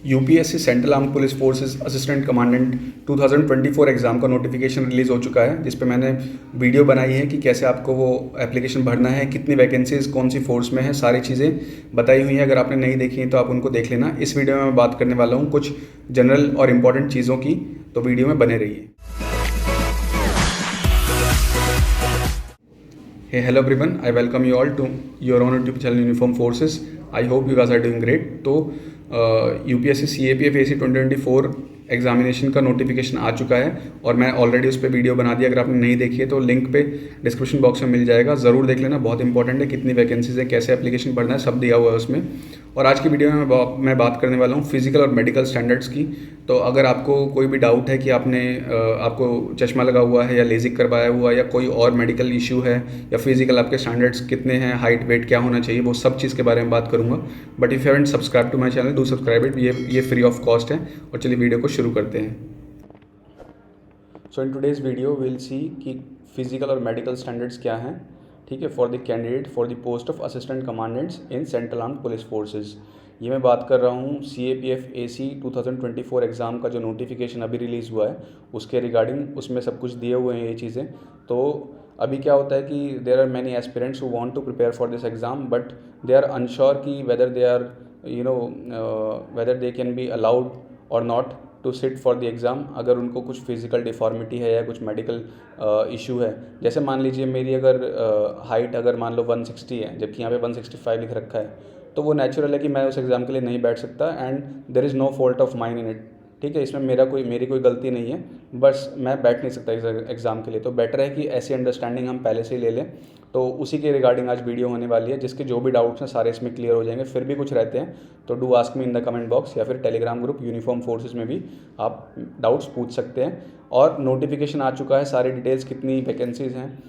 UPSC central arm police forces assistant commandant 2024 exam का notification release हो चुका है, जिस पे मैंने वीडियो बनाई है कि कैसे आपको वो एप्लीकेशन भरना है, कितनी वैकेंसीज कौन सी फोर्स में है, सारी चीज़ें बताई हुई हैं। अगर आपने नहीं देखी हैं तो आप उनको देख लेना। इस वीडियो में मैं बात करने वाला हूँ कुछ जनरल और इम्पॉर्टेंट चीज़ों की, तो वीडियो में बने रहिए। Hey, hello everyone. I welcome you all to your own YouTube channel Uniform Forces. I hope you guys are doing great. तो यूपीएससी CAPF AC 2024 एग्जामिनेशन का नोटिफिकेशन आ चुका है और मैं ऑलरेडी उस पर वीडियो बना दिया। अगर आपने नहीं देखी है तो लिंक पे डिस्क्रिप्शन बॉक्स में मिल जाएगा, ज़रूर देख लेना। बहुत इंपॉर्टेंट है, कितनी वैकेंसीज है, कैसे एप्लीकेशन भरना है, सब दिया हुआ है उसमें। और आज की वीडियो में मैं बात करने वाला हूँ फिजिकल और मेडिकल स्टैंडर्ड्स की। तो अगर आपको कोई भी डाउट है कि आपको चश्मा लगा हुआ है या लेजिक करवाया हुआ है या कोई और मेडिकल इशू है या फिजिकल आपके स्टैंडर्ड्स कितने हैं, हाइट वेट क्या होना चाहिए, वो सब चीज़ के बारे में बात करूँगा। But if you haven't subscribe to my channel, do subscribe it. ये फ्री ऑफ कॉस्ट है। और चलिए वीडियो को शुरू करते हैं। So in today's video will see कि फिजिकल और मेडिकल स्टैंडर्ड्स क्या हैं, ठीक है, for the candidate for the post of assistant commandants in central armed police forces. ये मैं बात कर रहा हूँ CAPF AC 2024 एग्ज़ाम का जो नोटिफिकेशन अभी रिलीज़ हुआ है उसके रिगार्डिंग। उसमें सब कुछ दिए हुए हैं ये चीज़ें। तो अभी क्या होता है कि there are many aspirants who want to prepare for this exam, but they are unsure कि whether they are whether they can be allowed और not to sit for the exam. अगर उनको कुछ फिजिकल डिफॉर्मिटी है या कुछ medical issue है, जैसे मान लीजिए मेरी अगर हाइट अगर मान लो 160 है, जबकि यहाँ पे 165 लिख रखा है, तो वो नेचुरल है कि मैं उस एग्ज़ाम के लिए नहीं बैठ सकता। And there is no fault of mine in it, ठीक है, इसमें मेरी कोई गलती नहीं है, बस मैं बैठ नहीं सकता इस एग्ज़ाम के लिए। तो बेटर है कि ऐसी अंडरस्टैंडिंग हम पहले से ही ले लें। तो उसी के रिगार्डिंग आज वीडियो होने वाली है, जिसके जो भी डाउट्स हैं सारे इसमें क्लियर हो जाएंगे। फिर भी कुछ रहते हैं तो do ask me in the comment box, या फिर टेलीग्राम ग्रुप यूनिफॉर्म फोर्सेस में भी आप डाउट्स पूछ सकते हैं। और नोटिफिकेशन आ चुका है, सारी डिटेल्स, कितनी वैकेंसीज़ हैं,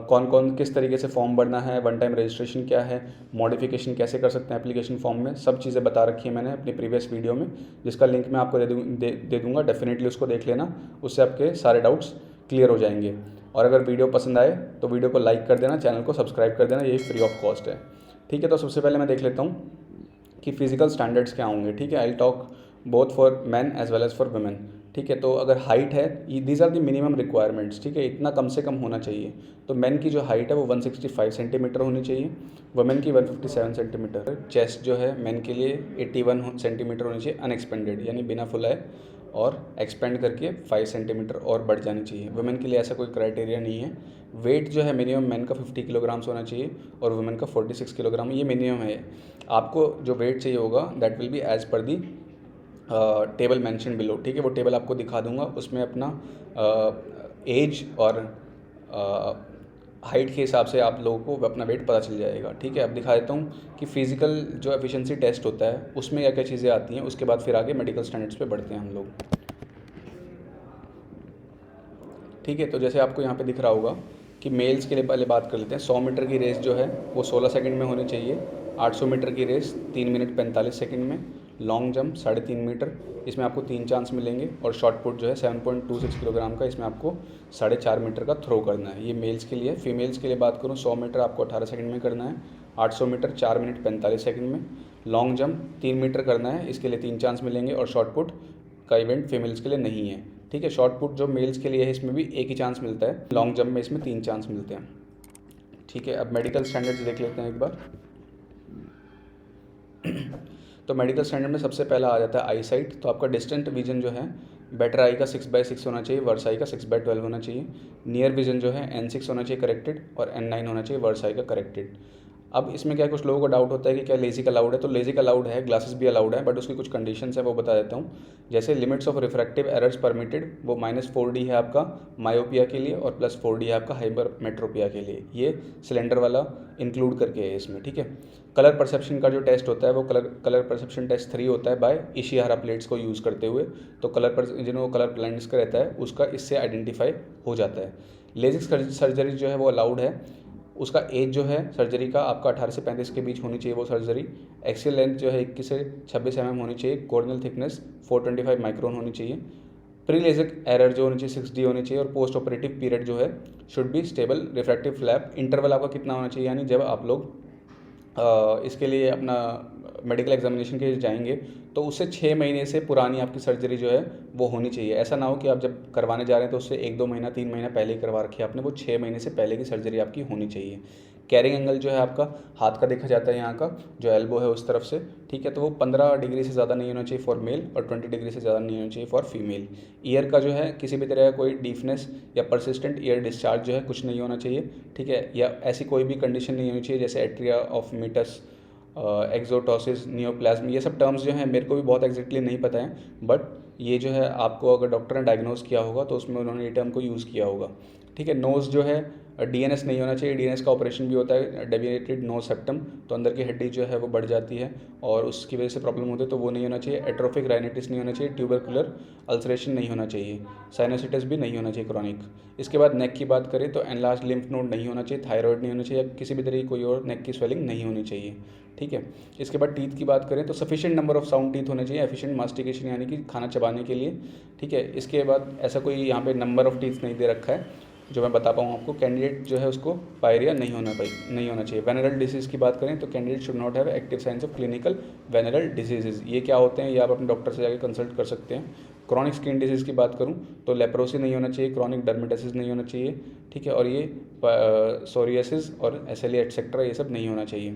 कौन कौन किस तरीके से फॉर्म भरना है, वन टाइम रजिस्ट्रेशन क्या है, मॉडिफिकेशन कैसे कर सकते हैं एप्लीकेशन फॉर्म में, सब चीज़ें बता रखी है मैंने अपनी प्रीवियस वीडियो में, जिसका लिंक मैं आपको दे दूँगा। डेफिनेटली उसको देख लेना, उससे आपके सारे डाउट्स क्लियर हो जाएंगे। और अगर वीडियो पसंद आए तो वीडियो को लाइक कर देना, चैनल को सब्सक्राइब कर देना, ये फ्री ऑफ कॉस्ट है, ठीक है। तो सबसे पहले मैं देख लेता हूँ कि फिजिकल स्टैंडर्ड्स क्या होंगे, ठीक है। I talk both for man as well as for women, ठीक है। तो अगर हाइट है, these are the minimum requirements, ठीक है, इतना कम से कम होना चाहिए। तो मैन की जो हाइट है वो 165 सेंटीमीटर होनी चाहिए, वुमेन की 157 सेंटीमीटर। चेस्ट जो है मैन के लिए 81 सेंटीमीटर होनी चाहिए अनएक्सपेंडेड, यानी बिना फुलाए, और एक्सपेंड करके 5 सेंटीमीटर और बढ़ जानी चाहिए। वुमेन के लिए ऐसा कोई क्राइटेरिया नहीं है। वेट जो है मिनिमम मैन का 50 किलोग्राम्स होना चाहिए और वुमेन का 46 किलोग्राम, ये मिनिमम है। आपको जो वेट चाहिए होगा that will be as per the table mention below, ठीक है। वो टेबल आपको दिखा दूंगा, उसमें अपना एज और हाइट के हिसाब से आप लोगों को अपना वेट पता चल जाएगा, ठीक है। अब दिखा देता हूँ कि फ़िज़िकल जो एफिशिएंसी टेस्ट होता है उसमें क्या क्या चीज़ें आती हैं, उसके बाद फिर आगे मेडिकल स्टैंडर्ड्स पे बढ़ते हैं हम लोग, ठीक है। तो जैसे आपको यहाँ पे दिख रहा होगा कि मेल्स के लिए पहले बात कर लेते हैं। 100 मीटर की रेस जो है वो 16 सेकंड में होनी चाहिए। 800 मीटर की रेस 3 मिनट 45 सेकंड में। लॉन्ग जंप 3.5 मीटर, इसमें आपको 3 चांस मिलेंगे। और शॉर्ट पुट जो है 7.26 किलोग्राम का, इसमें आपको 4.5 मीटर का थ्रो करना है। ये मेल्स के लिए। फीमेल्स के लिए बात करूँ, 100 मीटर आपको 18 सेकंड में करना है। 800 मीटर 4 मिनट 45 सेकंड में। लॉन्ग जंप 3 मीटर करना है, इसके लिए 3 चांस मिलेंगे। और शॉर्ट पुट का इवेंट फीमेल्स के लिए नहीं है, ठीक है। शॉर्ट पुट जो मेल्स के लिए है इसमें भी एक ही चांस मिलता है, लॉन्ग जंप में इसमें 3 चांस मिलते हैं, ठीक है। अब मेडिकल स्टैंडर्ड्स देख लेते हैं एक बार। तो मेडिकल स्टैंडर्ड में सबसे पहला आ जाता है आई साइट। तो आपका डिस्टेंट विजन जो है बेटर आई का 6/6 होना चाहिए, वर्स आई का 6/12 होना चाहिए। नियर विजन जो है N6 होना चाहिए करेक्टेड, और N9 होना चाहिए वर्स आई का करेक्टेड। अब इसमें क्या, कुछ लोगों को डाउट होता है कि क्या लेजिक अलाउड है। तो लेजिक अलाउड है, ग्लासेस भी अलाउड है, बट उसकी कुछ कंडीशंस है, वो बता देता हूँ। जैसे limits of refractive errors permitted, वो -4D है आपका मायोपिया के लिए, और +4D है आपका हाइपरमेट्रोपिया के लिए। ये सिलेंडर वाला इंक्लूड करके है इसमें, ठीक है। कलर परसेप्शन का जो टेस्ट होता है वो कलर परसेप्शन टेस्ट 3 होता है बाय इशिहारा प्लेट्स को यूज़ करते हुए। तो जिनको कलर ब्लाइंडनेस का रहता है उसका इससे आइडेंटिफाई हो जाता है। लेजिक सर्जरी जो है वो अलाउड है। उसका एज जो है सर्जरी का आपका 18 से 35 के बीच होनी चाहिए वो सर्जरी। एक्सियल लेंथ जो है 21 से 26 mm होनी चाहिए। कॉर्नियल थिकनेस 425 माइक्रोन होनी चाहिए। प्री लेजिक एरर जो होनी चाहिए 6D होनी चाहिए। और पोस्ट ऑपरेटिव पीरियड जो है should be stable refractive flap. Interval आपका कितना होना चाहिए, यानी जब आप लोग इसके लिए अपना मेडिकल एग्जामिनेशन के लिए जाएंगे तो उससे 6 महीने से पुरानी आपकी सर्जरी जो है वो होनी चाहिए। ऐसा ना हो कि आप जब करवाने जा रहे हैं तो उससे 1-2 महीना 3 महीना पहले ही करवा रखी है आपने, वो 6 महीने से पहले की सर्जरी आपकी होनी चाहिए। कैरिंग एंगल जो है आपका हाथ का देखा जाता है, यहाँ का जो एल्बो है उस तरफ से, ठीक है, तो वो 15 डिग्री से ज़्यादा नहीं होना चाहिए फॉर मेल और 20 डिग्री से ज़्यादा नहीं होना चाहिए फॉर फीमेल। ईयर का जो है किसी भी तरह का कोई डीफनेस या परसिस्टेंट ईयर डिस्चार्ज जो है कुछ नहीं होना चाहिए, ठीक है, या ऐसी कोई भी कंडीशन नहीं होनी चाहिए जैसे एट्रिया ऑफ मीटस, एक्सोटोसिस, नियोप्लाज्म, ये सब टर्म्स जो हैं मेरे को भी बहुत एग्जैक्टली नहीं पता है, बट ये जो है आपको अगर डॉक्टर ने डायग्नोज किया होगा तो उसमें उन्होंने ये टर्म को यूज़ किया होगा, ठीक है। नोज़ जो है डीएनएस नहीं होना चाहिए। डीएनएस का ऑपरेशन भी होता है डेविएटेड नोज सेप्टम, तो अंदर की हड्डी जो है वो बढ़ जाती है और उसकी वजह से प्रॉब्लम होती है, तो वो नहीं होना चाहिए। एट्रोफिक राइनाइटिस नहीं होना चाहिए। ट्यूबरकुलर अल्सरेशन नहीं होना चाहिए। साइनोसिटिस भी नहीं होना चाहिए क्रॉनिक। इसके बाद नेक की बात करें तो एनलार्ज लिम्फ नोड नहीं होना चाहिए, थायराइड नहीं होना चाहिए, किसी भी तरह की कोई और नेक की स्वेलिंग नहीं होनी चाहिए, ठीक है। इसके बाद टीथ की बात करें तो sufficient number of sound teeth होने चाहिए, एफिशिएंट मास्टिकेशन यानी कि खाना चबाने के लिए, ठीक है। इसके बाद ऐसा कोई यहाँ पे नंबर ऑफ टीथ नहीं दे रखा है जो मैं बता पाऊँ आपको। कैंडिडेट जो है उसको पायरिया नहीं होना चाहिए। वेनरल डिजीज़ की बात करें तो candidate should not have active science of clinical venereal disease. ये क्या होते हैं ये आप अपने डॉक्टर से जाकर कंसल्ट कर सकते हैं। क्रॉनिक स्किन डिजीज़ की बात करूँ तो लेप्रोसी नहीं होना चाहिए, क्रॉनिक डर्मेटोसिस नहीं होना चाहिए, ठीक है, और ये सोरियासिस और एसएलई एटसेट्रा ये सब नहीं होना चाहिए।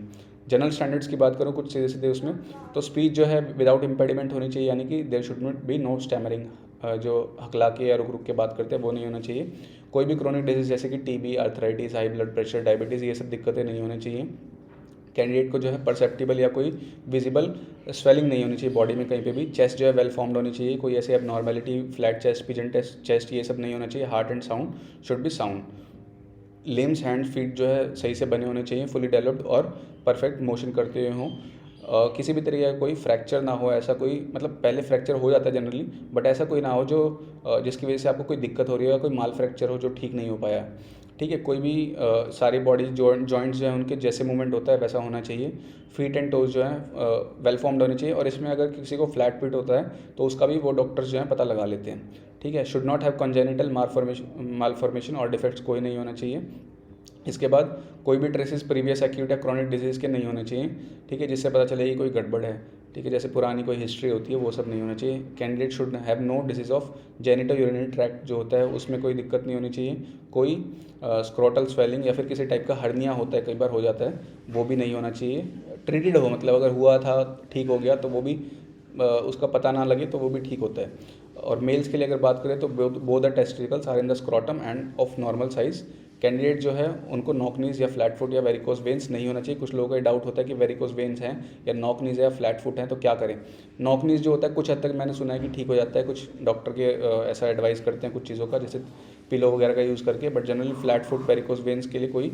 जनरल स्टैंडर्ड्स की बात करूँ कुछ सीधे सीधे उसमें, तो स्पीच जो है विदाउट इम्पेडिमेंट होनी चाहिए, यानी कि there should not be no stammering, जो हकला के या रुक रुक के बात करते हैं वो नहीं होना चाहिए। कोई भी क्रोनिक डिजीज़ जैसे कि TB, arthritis, high blood pressure, diabetes, ये सब दिक्कतें नहीं होनी चाहिए। कैंडिडेट को जो है परसेप्टिबल या कोई विजिबल स्वेलिंग नहीं होनी चाहिए बॉडी में कहीं पे भी। चेस्ट जो है वेल फॉर्म्ड होनी चाहिए, कोई ऐसे abnormality, flat chest, pigeon chest, ये सब नहीं होना चाहिए। Heart and sound should be sound. Limbs, hand, feet जो है सही से बने होने चाहिए, फुली डेवलप्ड और परफेक्ट मोशन करते हुए हों। किसी भी तरीके का कोई फ्रैक्चर ना हो, ऐसा कोई, मतलब पहले फ्रैक्चर हो जाता है जनरली, बट ऐसा कोई ना हो जो जिसकी वजह से आपको कोई दिक्कत हो रही है या कोई माल फ्रैक्चर हो जो ठीक नहीं हो पाया, ठीक है। कोई भी सारी बॉडी जॉइंट्स जो है उनके जैसे मूवमेंट होता है वैसा होना चाहिए। फीट एंड टोज जो है वेल फॉर्म्ड होने चाहिए, और इसमें अगर किसी को फ्लैट फीट होता है तो उसका भी वो डॉक्टर्स जो है पता लगा लेते हैं, ठीक है। Should not have congenital malformation और डिफेक्ट्स कोई नहीं होना चाहिए। इसके बाद कोई भी ट्रेसेस प्रीवियस एक्यूट या क्रॉनिक डिजीज़ के नहीं होने चाहिए, ठीक है, जिससे पता चले कि कोई गड़बड़ है, ठीक है, जैसे पुरानी कोई हिस्ट्री होती है वो सब नहीं होना चाहिए। Candidate should have no disease of genito urinary tract जो होता है उसमें कोई दिक्कत नहीं होनी चाहिए। कोई स्क्रोटल स्वेलिंग या फिर किसी टाइप का हर्निया होता है, कई बार हो जाता है, वो भी नहीं होना चाहिए। ट्रीटेड हो, मतलब अगर हुआ था ठीक हो गया तो वो भी उसका पता ना लगे तो वो भी ठीक होता है। और मेल्स के लिए अगर बात करें तो both the testicles are in the scrotum and of normal size. Candidate जो है उनको नॉकनीज या फ्लैट फुट या वेरिकोस वेन्स नहीं होना चाहिए। कुछ लोगों का डाउट होता है कि वेरिकोस वेन्स हैं या नॉकनीज या फ्लैट फुट हैं तो क्या करें। नॉकनीज जो होता है कुछ हद तक मैंने सुना है कि ठीक हो जाता है, कुछ डॉक्टर के ऐसा एडवाइस करते हैं कुछ चीज़ों का, जैसे पिलो वगैरह का यूज़ करके, but generally flat foot varicose veins के लिए कोई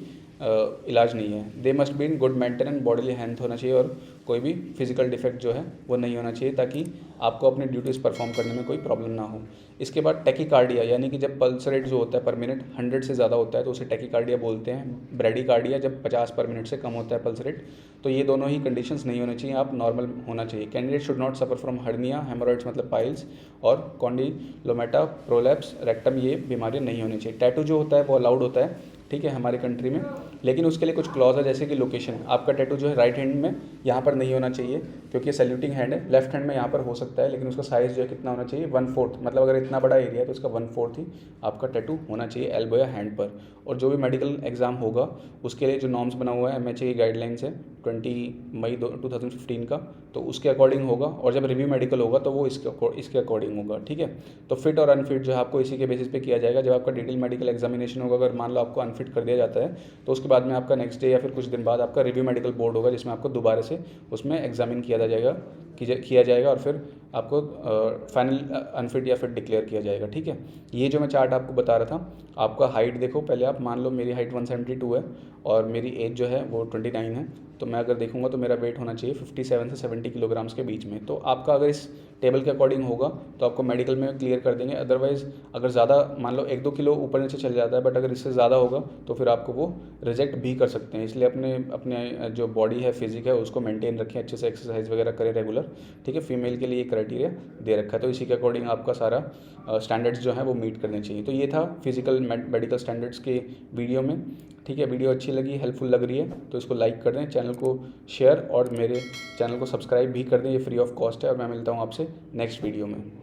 इलाज नहीं है। They must be in good maintenance, bodily health होना चाहिए और कोई भी फिजिकल डिफेक्ट जो है वो नहीं होना चाहिए ताकि आपको अपनी ड्यूटीज़ परफॉर्म करने में कोई प्रॉब्लम ना हो। इसके बाद टैकीकार्डिया, यानी कि जब पल्स रेट जो होता है पर मिनट 100 से ज़्यादा होता है तो उसे टैकीकार्डिया बोलते हैं। ब्रेडिकार्डिया जब 50 पर मिनट से कम होता है पल्स रेट, तो ये दोनों ही कंडीशंस नहीं होनी चाहिए, आप नॉर्मल होना चाहिए। Candidate should not suffer from hernia, hemorrhoids मतलब पाइल्स, और कॉन्डिलोमेटा, प्रोलैप्स, रेक्टम, ये बीमारियाँ नहीं होनी चाहिए। टैटू जो होता है वो अलाउड होता है, ठीक है, हमारे कंट्री में, लेकिन उसके लिए कुछ क्लॉज है, जैसे कि लोकेशन। आपका टैटू जो है राइट हैंड में यहाँ पर नहीं होना चाहिए क्योंकि सैल्यूटिंग हैंड है। लेफ्ट हैंड में यहाँ पर हो सकता है, लेकिन उसका साइज़ जो है कितना होना चाहिए 1/4, मतलब अगर इतना बड़ा एरिया है तो उसका 1/4 ही आपका टैटू होना चाहिए एल्बो या हैंड पर। और जो भी मेडिकल एग्जाम होगा उसके लिए जो नॉर्म्स बना हुआ है, एमएचए की गाइडलाइंस है 20 मई 2015 का, तो उसके अकॉर्डिंग होगा। और जब रिव्यू मेडिकल होगा तो वो इसके अकॉर्डिंग होगा, ठीक है। तो फिट और अनफिट जो है आपको इसी के बेसिस पे किया जाएगा। जब आपका डिटेल मेडिकल एग्जामिनेशन होगा, अगर मान लो आपको अनफिट कर दिया जाता है तो उसके बाद में आपका नेक्स्ट डे या फिर कुछ दिन बाद आपका रिव्यू मेडिकल बोर्ड होगा जिसमें आपको दोबारा से उसमें एग्जामिन किया जाएगा और फिर आपको फाइनल अनफिट या फिट डिक्लेयर किया जाएगा, ठीक है। ये जो मैं चार्ट आपको बता रहा था, आपका हाइट देखो पहले आप, मान लो मेरी हाइट 172 है और मेरी एज जो है वो 29 है, तो मैं अगर देखूंगा तो मेरा वेट होना चाहिए 57 से 70 किलोग्राम्स के बीच में। तो आपका अगर इस टेबल के अकॉर्डिंग होगा तो आपको मेडिकल में क्लियर कर देंगे। अदरवाइज़ अगर ज़्यादा मान लो 1-2 किलो ऊपर नीचे चल जाता है, बट अगर इससे ज़्यादा होगा तो फिर आपको वो रिजेक्ट भी कर सकते हैं। इसलिए अपने जो बॉडी है, फिजिक है, उसको मेंटेन रखें, अच्छे से एक्सरसाइज वगैरह करें रेगुलर, ठीक है। फीमेल के लिए ये क्राइटेरिया दे रखा है, तो इसी के अकॉर्डिंग आपका सारा स्टैंडर्ड्स जो है वो मीट करने चाहिए। तो ये था फिजिकल मेडिकल स्टैंडर्ड्स के वीडियो में। ठीक है, वीडियो अच्छी लगी, हेल्पफुल लग रही है तो इसको लाइक कर दें, चैनल को शेयर और मेरे चैनल को सब्सक्राइब भी कर दें, ये फ्री ऑफ कॉस्ट है। और मैं मिलता हूँ आपसे नेक्स्ट वीडियो में।